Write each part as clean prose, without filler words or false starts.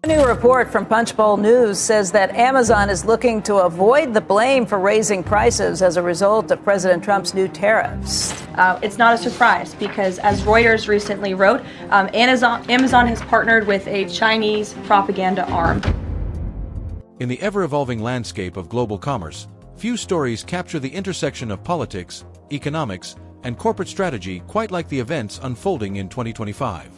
A new report from Punchbowl News says that Amazon is looking to avoid the blame for raising prices as a result of President Trump's new tariffs. It's not a surprise because, as Reuters recently wrote, Amazon has partnered with a Chinese propaganda arm. In the ever-evolving landscape of global commerce, few stories capture the intersection of politics, economics, and corporate strategy quite like the events unfolding in 2025.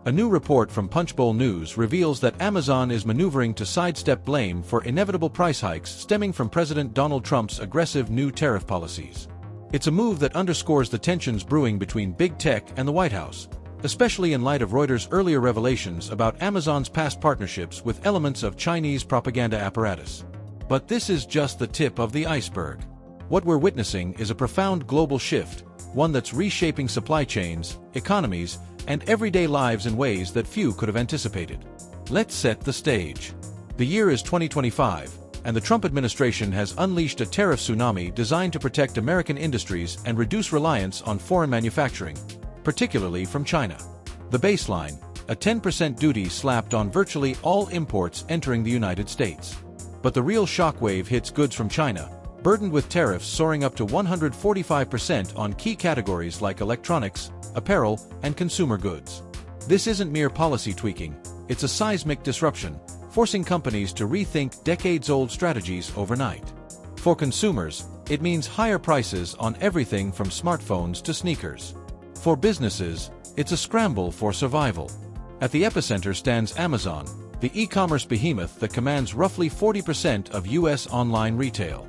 A new report from Punchbowl News reveals that Amazon is maneuvering to sidestep blame for inevitable price hikes stemming from President Donald Trump's aggressive new tariff policies. It's a move that underscores the tensions brewing between big tech and the White House, especially in light of Reuters' earlier revelations about Amazon's past partnerships with elements of Chinese propaganda apparatus. But this is just the tip of the iceberg. What we're witnessing is a profound global shift, one that's reshaping supply chains, economies, and everyday lives in ways that few could have anticipated. Let's set the stage. The year is 2025, and the Trump administration has unleashed a tariff tsunami designed to protect American industries and reduce reliance on foreign manufacturing, particularly from China. The baseline, a 10% duty slapped on virtually all imports entering the United States. But the real shockwave hits goods from China, burdened with tariffs soaring up to 145% on key categories like electronics, apparel, and consumer goods. This isn't mere policy tweaking, it's a seismic disruption, forcing companies to rethink decades-old strategies overnight. For consumers, it means higher prices on everything from smartphones to sneakers. For businesses, it's a scramble for survival. At the epicenter stands Amazon, the e-commerce behemoth that commands roughly 40% of U.S. online retail.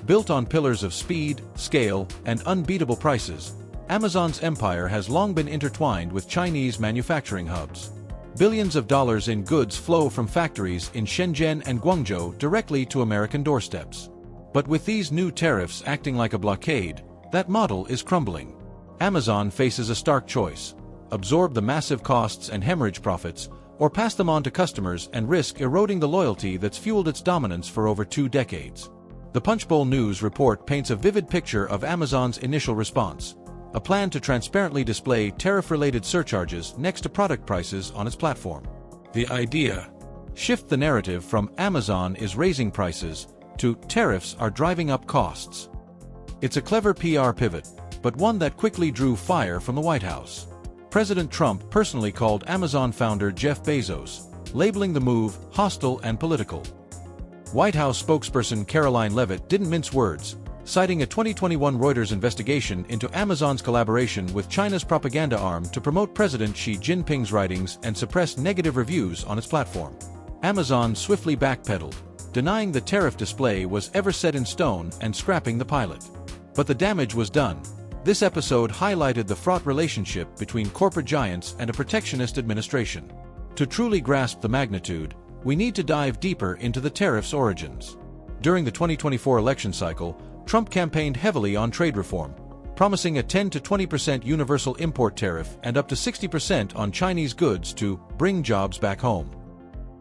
Built on pillars of speed, scale, and unbeatable prices, Amazon's empire has long been intertwined with Chinese manufacturing hubs. Billions of dollars in goods flow from factories in Shenzhen and Guangzhou directly to American doorsteps. But with these new tariffs acting like a blockade, that model is crumbling. Amazon faces a stark choice: absorb the massive costs and hemorrhage profits, or pass them on to customers and risk eroding the loyalty that's fueled its dominance for over 2 decades. The Punchbowl News report paints a vivid picture of Amazon's initial response: a plan to transparently display tariff-related surcharges next to product prices on its platform. The idea: shift the narrative from "Amazon is raising prices" to "tariffs are driving up costs." It's a clever PR pivot, but one that quickly drew fire from the White House. President Trump personally called Amazon founder Jeff Bezos, labeling the move hostile and political. White House spokesperson Caroline Leavitt didn't mince words, citing a 2021 Reuters investigation into Amazon's collaboration with China's propaganda arm to promote President Xi Jinping's writings and suppress negative reviews on its platform. Amazon swiftly backpedaled, denying the tariff display was ever set in stone and scrapping the pilot. But the damage was done. This episode highlighted the fraught relationship between corporate giants and a protectionist administration. To truly grasp the magnitude, we need to dive deeper into the tariff's origins. During the 2024 election cycle, Trump campaigned heavily on trade reform, promising a 10 to 20% universal import tariff and up to 60% on Chinese goods to bring jobs back home.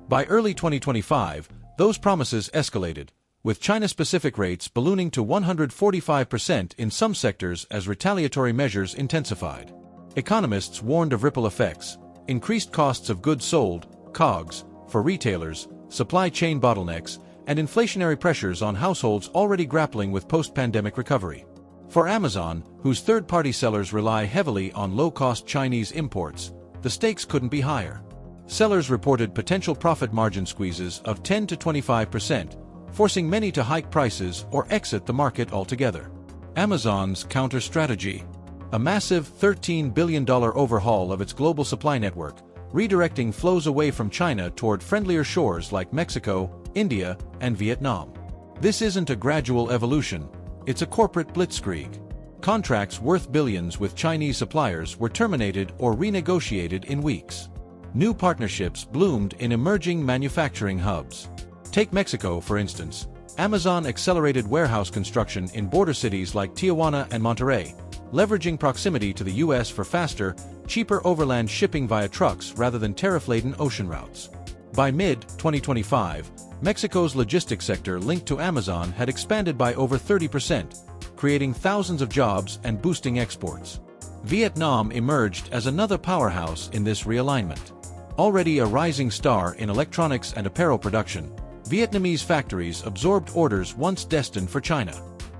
By early 2025, those promises escalated, with China-specific rates ballooning to 145% in some sectors as retaliatory measures intensified. Economists warned of ripple effects: increased costs of goods sold, COGS, for retailers, supply chain bottlenecks, and inflationary pressures on households already grappling with post-pandemic recovery. For Amazon, whose third-party sellers rely heavily on low-cost Chinese imports, the stakes couldn't be higher. Sellers reported potential profit margin squeezes of 10 to 25%, forcing many to hike prices or exit the market altogether. Amazon's counter-strategy: a massive $13 billion overhaul of its global supply network, redirecting flows away from China toward friendlier shores like Mexico, India, and Vietnam. This isn't a gradual evolution, it's a corporate blitzkrieg. Contracts worth billions with Chinese suppliers were terminated or renegotiated in weeks. New partnerships bloomed in emerging manufacturing hubs. Take Mexico, for instance. Amazon accelerated warehouse construction in border cities like Tijuana and Monterrey, leveraging proximity to the U.S. for faster, cheaper overland shipping via trucks rather than tariff-laden ocean routes. By mid-2025, Mexico's logistics sector linked to Amazon had expanded by over 30%, creating thousands of jobs and boosting exports. Vietnam emerged as another powerhouse in this realignment. Already a rising star in electronics and apparel production, Vietnamese factories absorbed orders once destined for China.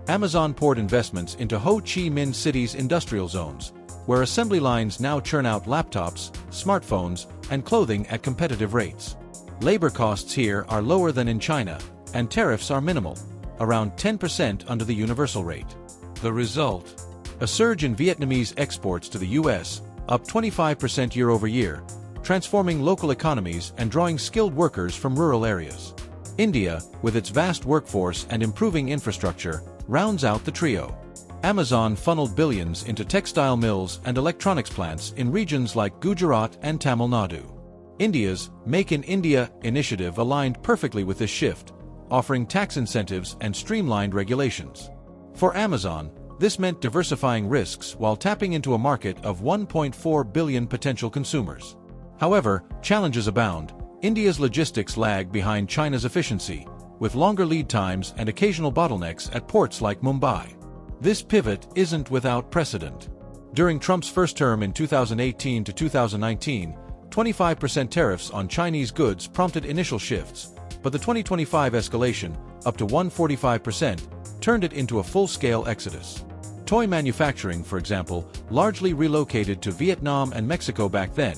Amazon poured investments into Ho Chi Minh City's industrial zones, where assembly lines now churn out laptops, smartphones, and clothing at competitive rates. Labor costs here are lower than in China, and tariffs are minimal, around 10% under the universal rate. The result? A surge in Vietnamese exports to the US, up 25% year-over-year, transforming local economies and drawing skilled workers from rural areas. India, with its vast workforce and improving infrastructure, rounds out the trio. Amazon funneled billions into textile mills and electronics plants in regions like Gujarat and Tamil Nadu. India's Make in India initiative aligned perfectly with this shift, offering tax incentives and streamlined regulations. For Amazon, this meant diversifying risks while tapping into a market of 1.4 billion potential consumers. However, challenges abound. India's logistics lag behind China's efficiency, with longer lead times and occasional bottlenecks at ports like Mumbai. This pivot isn't without precedent. During Trump's first term in 2018 to 2019, 25% tariffs on Chinese goods prompted initial shifts, but the 2025 escalation, up to 145%, turned it into a full-scale exodus. Toy manufacturing, for example, largely relocated to Vietnam and Mexico back then,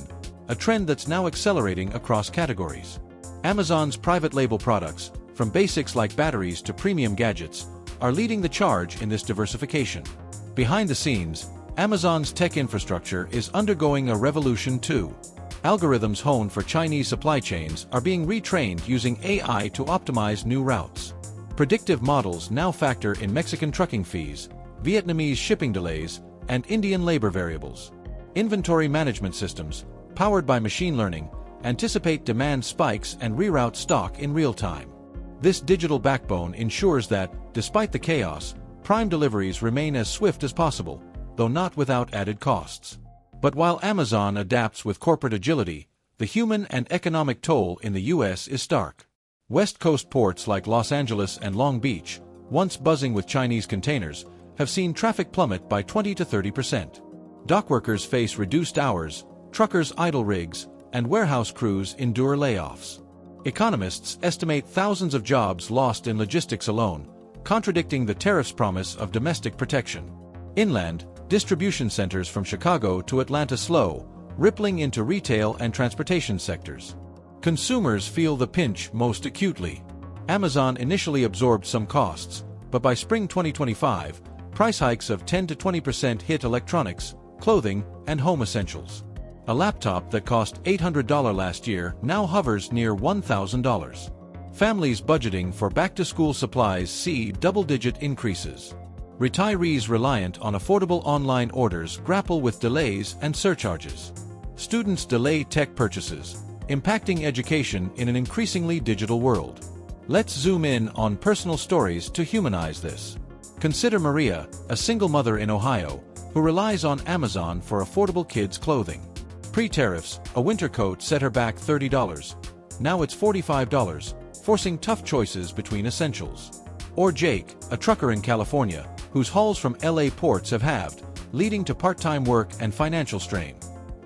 a trend that's now accelerating across categories. Amazon's private label products, from basics like batteries to premium gadgets, are leading the charge in this diversification. Behind the scenes, Amazon's tech infrastructure is undergoing a revolution too. Algorithms honed for Chinese supply chains are being retrained using AI to optimize new routes. Predictive models now factor in Mexican trucking fees, Vietnamese shipping delays, and Indian labor variables. Inventory management systems, powered by machine learning, anticipate demand spikes and reroute stock in real time. This digital backbone ensures that, despite the chaos, Prime deliveries remain as swift as possible, though not without added costs. But while Amazon adapts with corporate agility, the human and economic toll in the U.S. is stark. West Coast ports like Los Angeles and Long Beach, once buzzing with Chinese containers, have seen traffic plummet by 20 to 30%. Dockworkers face reduced hours, truckers idle rigs, and warehouse crews endure layoffs. Economists estimate thousands of jobs lost in logistics alone, contradicting the tariffs' promise of domestic protection. Inland, distribution centers from Chicago to Atlanta slow, rippling into retail and transportation sectors. Consumers feel the pinch most acutely. Amazon initially absorbed some costs, but by spring 2025, price hikes of 10 to 20% hit electronics, clothing, and home essentials. A laptop that cost $800 last year now hovers near $1,000. Families budgeting for back-to-school supplies see double-digit increases. Retirees reliant on affordable online orders grapple with delays and surcharges. Students delay tech purchases, impacting education in an increasingly digital world. Let's zoom in on personal stories to humanize this. Consider Maria, a single mother in Ohio, who relies on Amazon for affordable kids' clothing. Pre-tariffs, a winter coat set her back $30. Now it's $45, forcing tough choices between essentials. Or Jake, a trucker in California, whose hauls from LA ports have halved, leading to part-time work and financial strain.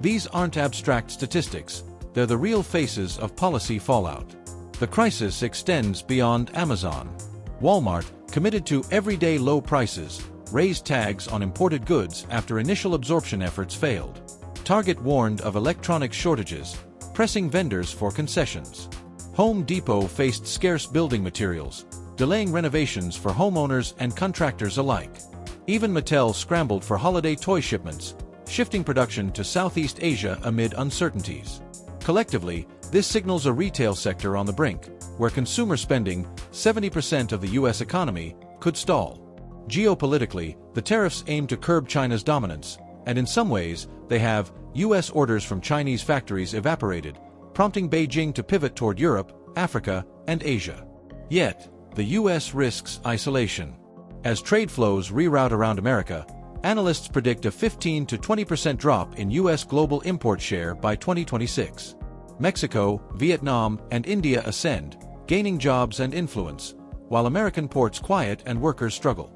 These aren't abstract statistics, they're the real faces of policy fallout. The crisis extends beyond Amazon. Walmart, committed to everyday low prices, raised tags on imported goods after initial absorption efforts failed. Target warned of electronic shortages, pressing vendors for concessions. Home Depot faced scarce building materials, delaying renovations for homeowners and contractors alike. Even Mattel scrambled for holiday toy shipments, shifting production to Southeast Asia amid uncertainties. Collectively, this signals a retail sector on the brink, where consumer spending, 70% of the U.S. economy, could stall. Geopolitically, the tariffs aim to curb China's dominance, and in some ways, they have. U.S. orders from Chinese factories evaporated, prompting Beijing to pivot toward Europe, Africa, and Asia. Yet, the U.S. risks isolation. As trade flows reroute around America, analysts predict a 15 to 20% drop in U.S. global import share by 2026. Mexico, Vietnam, and India ascend, gaining jobs and influence, while American ports quiet and workers struggle.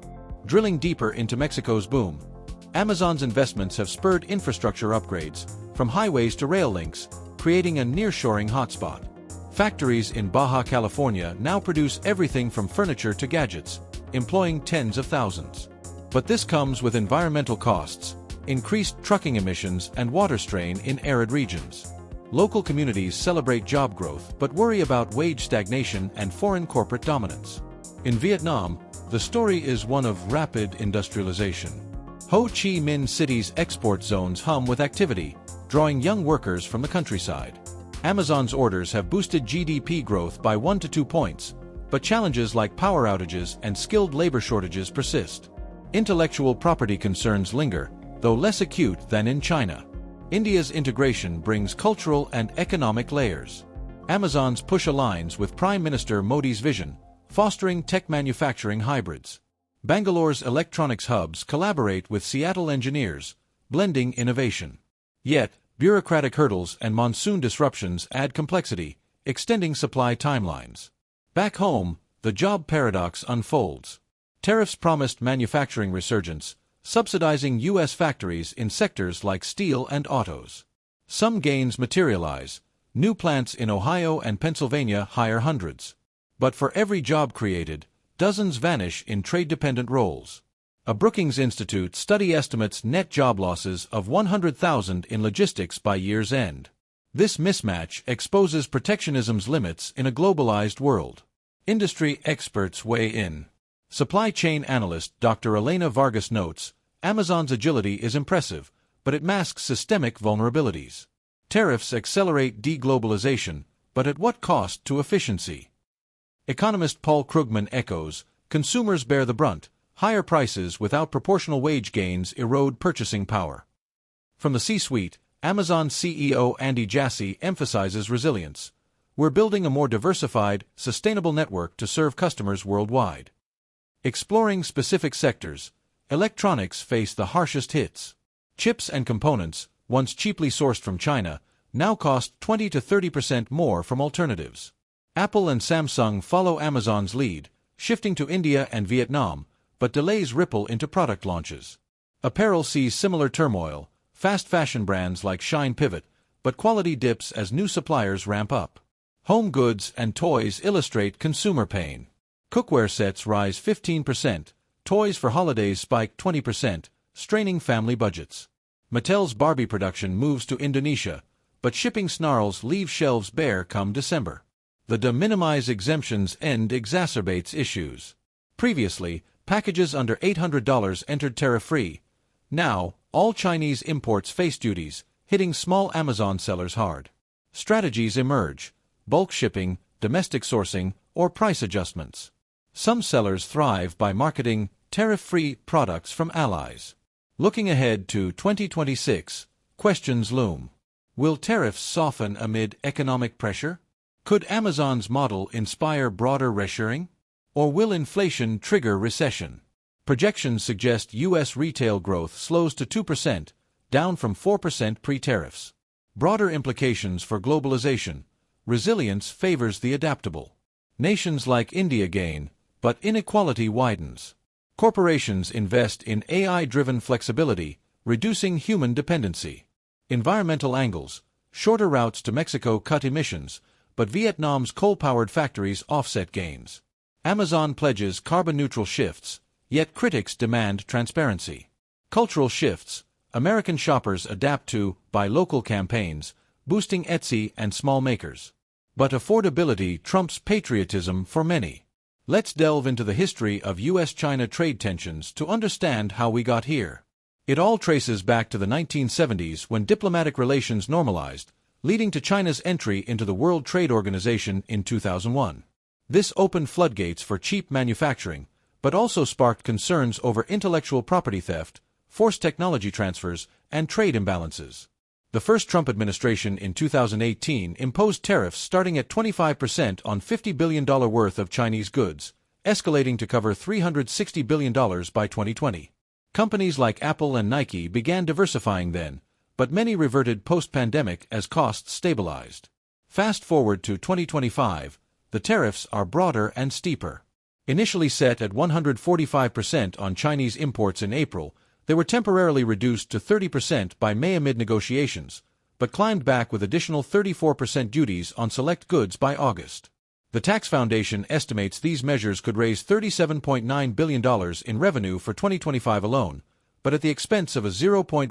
Drilling deeper into Mexico's boom, Amazon's investments have spurred infrastructure upgrades, from highways to rail links, creating a nearshoring hotspot. Factories in Baja California now produce everything from furniture to gadgets, employing tens of thousands. But this comes with environmental costs, increased trucking emissions, and water strain in arid regions. Local communities celebrate job growth but worry about wage stagnation and foreign corporate dominance. In Vietnam, the story is one of rapid industrialization. Ho Chi Minh City's export zones hum with activity, drawing young workers from the countryside. Amazon's orders have boosted GDP growth by 1 to 2 points, but challenges like power outages and skilled labor shortages persist. Intellectual property concerns linger, though less acute than in China. India's integration brings cultural and economic layers. Amazon's push aligns with Prime Minister Modi's vision, fostering tech manufacturing hybrids. Bangalore's electronics hubs collaborate with Seattle engineers, blending innovation. Yet, bureaucratic hurdles and monsoon disruptions add complexity, extending supply timelines. Back home, the job paradox unfolds. Tariffs promised manufacturing resurgence, subsidizing U.S. factories in sectors like steel and autos. Some gains materialize. New plants in Ohio and Pennsylvania hire hundreds. But for every job created, dozens vanish in trade-dependent roles. A Brookings Institute study estimates net job losses of 100,000 in logistics by year's end. This mismatch exposes protectionism's limits in a globalized world. Industry experts weigh in. Supply chain analyst Dr. Elena Vargas notes, Amazon's agility is impressive, but it masks systemic vulnerabilities. Tariffs accelerate deglobalization, but at what cost to efficiency? Economist Paul Krugman echoes, consumers bear the brunt. Higher prices without proportional wage gains erode purchasing power. From the C-suite, Amazon CEO Andy Jassy emphasizes resilience. We're building a more diversified, sustainable network to serve customers worldwide. Exploring specific sectors, electronics face the harshest hits. Chips and components, once cheaply sourced from China, now cost 20 to 30% more from alternatives. Apple and Samsung follow Amazon's lead, shifting to India and Vietnam, but delays ripple into product launches. Apparel sees similar turmoil, fast fashion brands like Shine pivot, but quality dips as new suppliers ramp up. Home goods and toys illustrate consumer pain. Cookware sets rise 15%, toys for holidays spike 20%, straining family budgets. Mattel's Barbie production moves to Indonesia, but shipping snarls leave shelves bare come December. The de minimis exemptions end exacerbates issues. Previously, packages under $800 entered tariff-free. Now, all Chinese imports face duties, hitting small Amazon sellers hard. Strategies emerge: bulk shipping, domestic sourcing, or price adjustments. Some sellers thrive by marketing tariff-free products from allies. Looking ahead to 2026, questions loom. Will tariffs soften amid economic pressure? Could Amazon's model inspire broader reshoring? Or will inflation trigger recession? Projections suggest U.S. retail growth slows to 2%, down from 4% pre-tariffs. Broader implications for globalization. Resilience favors the adaptable. Nations like India gain, but inequality widens. Corporations invest in AI-driven flexibility, reducing human dependency. Environmental angles. Shorter routes to Mexico cut emissions, but Vietnam's coal-powered factories offset gains. Amazon pledges carbon-neutral shifts, yet critics demand transparency. Cultural shifts. American shoppers adapt to buy local campaigns, boosting Etsy and small makers. But affordability trumps patriotism for many. Let's delve into the history of U.S.-China trade tensions to understand how we got here. It all traces back to the 1970s when diplomatic relations normalized, leading to China's entry into the World Trade Organization in 2001. This opened floodgates for cheap manufacturing, but also sparked concerns over intellectual property theft, forced technology transfers, and trade imbalances. The first Trump administration in 2018 imposed tariffs starting at 25% on $50 billion worth of Chinese goods, escalating to cover $360 billion by 2020. Companies like Apple and Nike began diversifying then, but many reverted post-pandemic as costs stabilized. Fast forward to 2025, the tariffs are broader and steeper. Initially set at 145% on Chinese imports in April, they were temporarily reduced to 30% by May amid negotiations, but climbed back with additional 34% duties on select goods by August. The Tax Foundation estimates these measures could raise $37.9 billion in revenue for 2025 alone, but at the expense of a 0.12%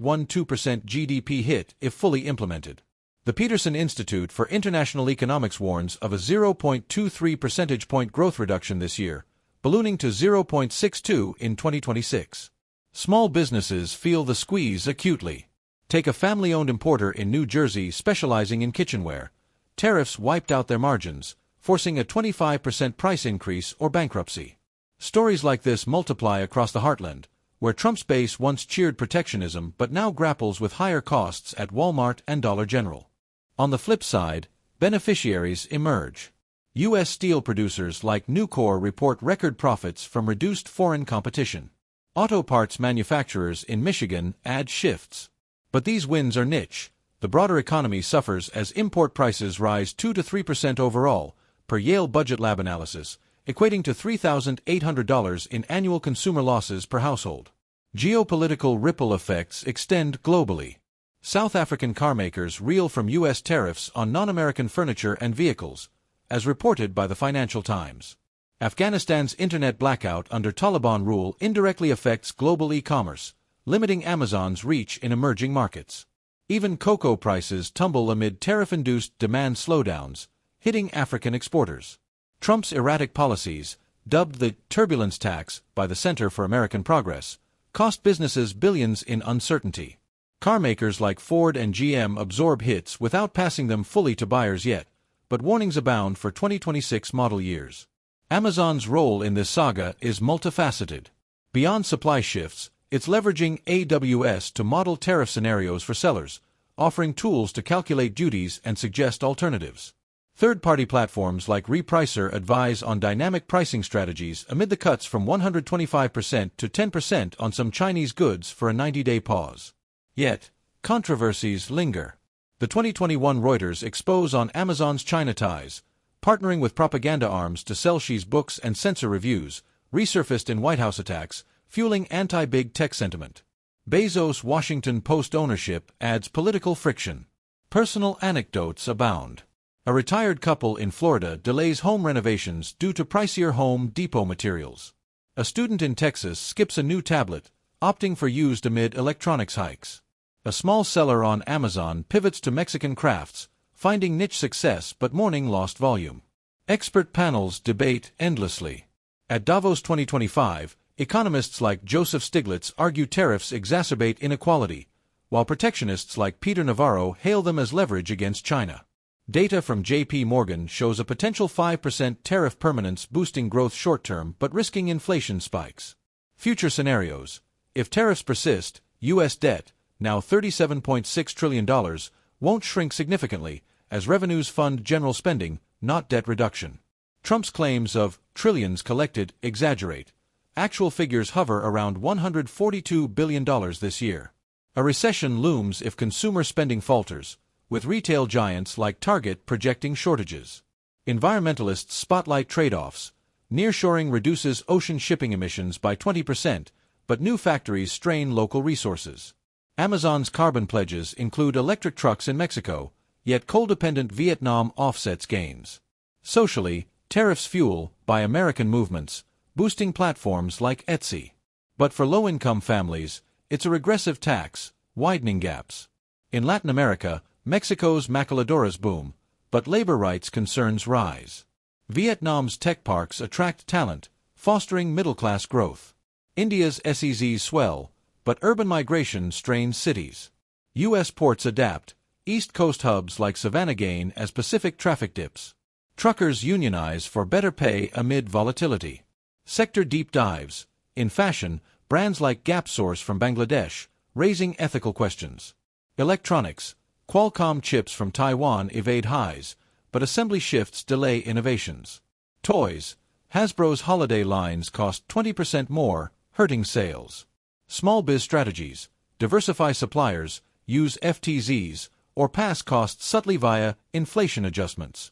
GDP hit if fully implemented. The Peterson Institute for International Economics warns of a 0.23 percentage point growth reduction this year, ballooning to 0.62 in 2026. Small businesses feel the squeeze acutely. Take a family-owned importer in New Jersey specializing in kitchenware. Tariffs wiped out their margins, forcing a 25% price increase or bankruptcy. Stories like this multiply across the heartland, where Trump's base once cheered protectionism but now grapples with higher costs at Walmart and Dollar General. On the flip side, beneficiaries emerge. U.S. steel producers like Nucor report record profits from reduced foreign competition. Auto parts manufacturers in Michigan add shifts. But these wins are niche. The broader economy suffers as import prices rise 2 to 3% overall, per Yale Budget Lab analysis, equating to $3,800 in annual consumer losses per household. Geopolitical ripple effects extend globally. South African carmakers reel from U.S. tariffs on non-American furniture and vehicles, as reported by the Financial Times. Afghanistan's internet blackout under Taliban rule indirectly affects global e-commerce, limiting Amazon's reach in emerging markets. Even cocoa prices tumble amid tariff-induced demand slowdowns, hitting African exporters. Trump's erratic policies, dubbed the turbulence tax by the Center for American Progress, cost businesses billions in uncertainty. Carmakers like Ford and GM absorb hits without passing them fully to buyers yet, but warnings abound for 2026 model years. Amazon's role in this saga is multifaceted. Beyond supply shifts, it's leveraging AWS to model tariff scenarios for sellers, offering tools to calculate duties and suggest alternatives. Third-party platforms like Repricer advise on dynamic pricing strategies amid the cuts from 125% to 10% on some Chinese goods for a 90-day pause. Yet, controversies linger. The 2021 Reuters expose on Amazon's China ties, partnering with propaganda arms to sell Xi's books and censor reviews, resurfaced in White House attacks, fueling anti-big tech sentiment. Bezos' Washington Post ownership adds political friction. Personal anecdotes abound. A retired couple in Florida delays home renovations due to pricier Home Depot materials. A student in Texas skips a new tablet, opting for used amid electronics hikes. A small seller on Amazon pivots to Mexican crafts, finding niche success but mourning lost volume. Expert panels debate endlessly. At Davos 2025, economists like Joseph Stiglitz argue tariffs exacerbate inequality, while protectionists like Peter Navarro hail them as leverage against China. Data from J.P. Morgan shows a potential 5% tariff permanence boosting growth short-term but risking inflation spikes. Future scenarios. If tariffs persist, U.S. debt, now $37.6 trillion, won't shrink significantly, as revenues fund general spending, not debt reduction. Trump's claims of trillions collected exaggerate. Actual figures hover around $142 billion this year. A recession looms if consumer spending falters, with retail giants like Target projecting shortages. Environmentalists spotlight trade-offs. Nearshoring reduces ocean shipping emissions by 20%, but new factories strain local resources. Amazon's carbon pledges include electric trucks in Mexico, yet coal-dependent Vietnam offsets gains. Socially, tariffs fuel Buy American movements, boosting platforms like Etsy. But for low-income families, it's a regressive tax, widening gaps. In Latin America, Mexico's maquiladoras boom, but labor rights concerns rise. Vietnam's tech parks attract talent, fostering middle-class growth. India's SEZs swell, but urban migration strains cities. U.S. ports adapt, East Coast hubs like Savannah gain as Pacific traffic dips. Truckers unionize for better pay amid volatility. Sector deep dives. In fashion, brands like Gap source from Bangladesh, raising ethical questions. Electronics. Qualcomm chips from Taiwan evade highs, but assembly shifts delay innovations. Toys. Hasbro's holiday lines cost 20% more, hurting sales. Small biz strategies. Diversify suppliers, use FTZs, or pass costs subtly via inflation adjustments.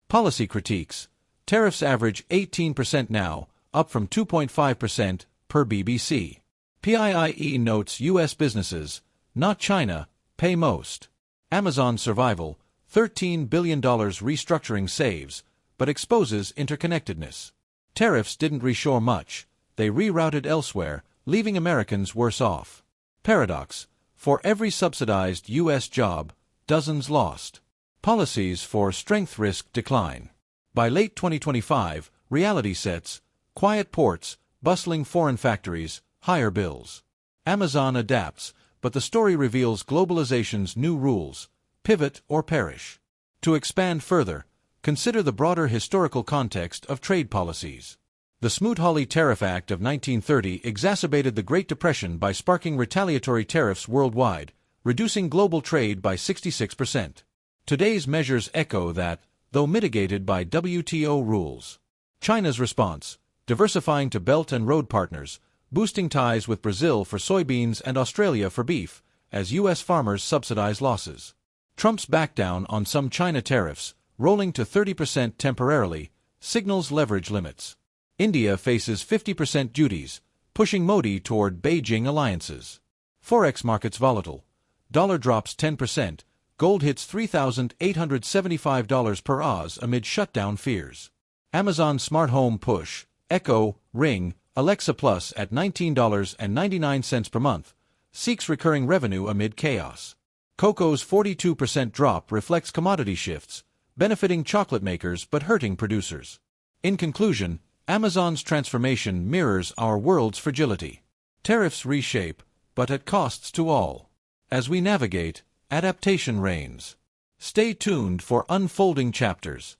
Policy critiques. Tariffs average 18% now, up from 2.5% per BBC. PIIE notes U.S. businesses, not China, pay most. Amazon survival, $13 billion restructuring saves, but exposes interconnectedness. Tariffs didn't reshore much, they rerouted elsewhere, leaving Americans worse off. Paradox: for every subsidized U.S. job, dozens lost. Policies for strength risk decline. By late 2025, reality sets: quiet ports, bustling foreign factories, higher bills. Amazon adapts, but the story reveals globalization's new rules: pivot or perish. To expand further, consider the broader historical context of trade policies. The Smoot-Hawley Tariff Act of 1930 exacerbated the Great Depression by sparking retaliatory tariffs worldwide, reducing global trade by 66%. Today's measures echo that, though mitigated by WTO rules. China's response: diversifying to Belt and Road partners, boosting ties with Brazil for soybeans and Australia for beef, as U.S. farmers subsidize losses. Trump's backdown on some China tariffs, rolling to 30% temporarily, signals leverage limits. India faces 50% duties, pushing Modi toward Beijing alliances. Forex markets volatile. Dollar drops 10%, gold hits $3,875 per oz amid shutdown fears. Amazon smart home push, Echo, Ring, Alexa Plus at $19.99 per month, seeks recurring revenue amid chaos. Cocoa's 42% drop reflects commodity shifts, benefiting chocolate makers but hurting producers. In conclusion, Amazon's transformation mirrors our world's fragility. Tariffs reshape, but at costs to all. As we navigate, adaptation reigns. Stay tuned for unfolding chapters.